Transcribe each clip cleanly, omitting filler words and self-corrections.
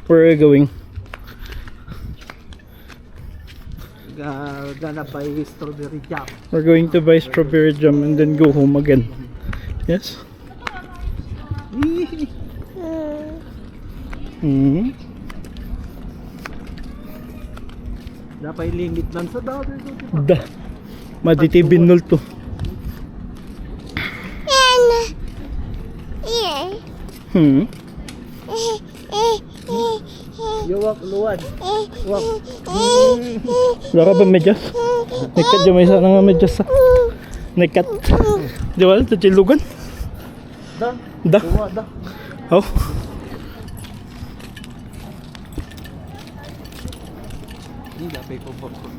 Where are you going? Gonna buy strawberry jam. We're going to buy strawberry jam and then go home again. Yes? Dapat limit lang sa dati. Da. Maditibinol to. Yuwak luwan. Wak. Wala ka ba medyas? Nekat dyan, may sana nga medyas ha. Nekat. Di ba? Ito chilugan. Da. Da. Tuwa da. Oh. Hindi dapat ko bakot.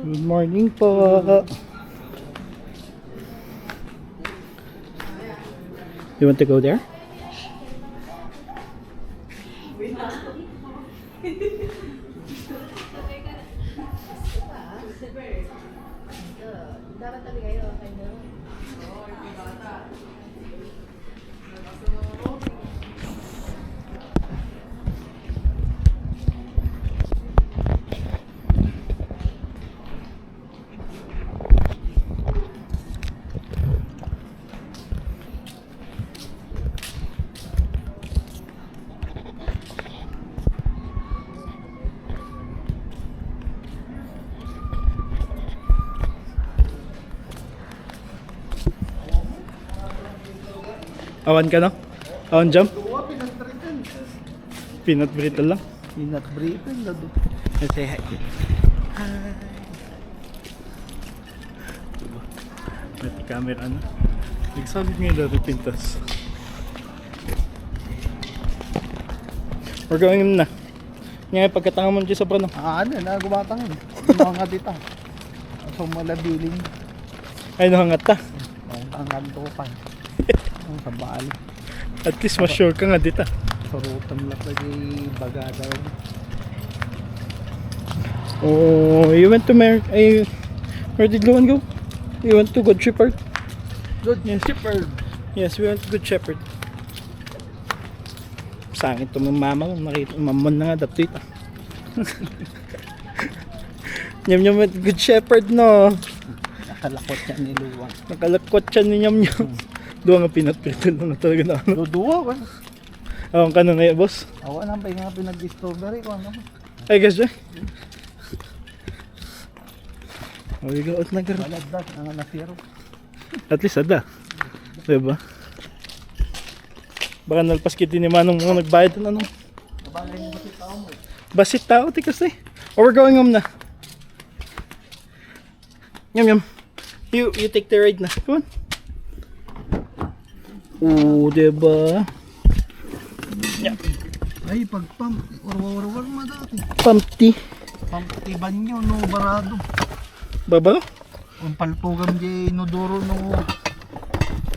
Good morning po. You want to go there? Awan ka no? Awan jam? Tuwa pinag-tritan. Peanut brittle lang. Peanut brittle na do. Say hi. May camera na. Nagsalit nga dati pintas. We're going na. Ngayon pagkatanga mo dyan sa prano. Ano na gumatang yun. Mga dita. So malabiling. Ay nahangat ta. Ang kanto ko pa. Ang sabali. At least ma-sure ka nga dita. Sarutan lang lagi bagada. Oh, you went to where did Luan go? You went to Good Shepherd? Good Shepherd. Yes, we went to Good Shepherd. Sangit to mga mama, nakita mamon na nga dapat ito. Nyam nyam at Good Shepherd no. Nakalakot siya ni Luwang. Nakalakot siya ni nyam nyam. Doon nga pinat-pinat na talaga na ano. Duduwa ko. Awan ka na na yan, boss. Awan ang pa yung pinag-strawberry ko. Ano? Ay, guys, dyan. Mabigaot na garo. Malagdag ang nasiro. At least ada. Diba? Baka nalpas kiti ni Manong mga nagbayad na ano. Kabalay mo kasi tao mo. Basit tao, ti kasi. Or we're going home na. Yum yum. You take the ride na. Come on. Oo, diba? Yeah. Ay, pag-pump. Warwar mo dati. Pumpty. Pump tiban nyo, no barado. Baba? Ang palpugam di inodoro no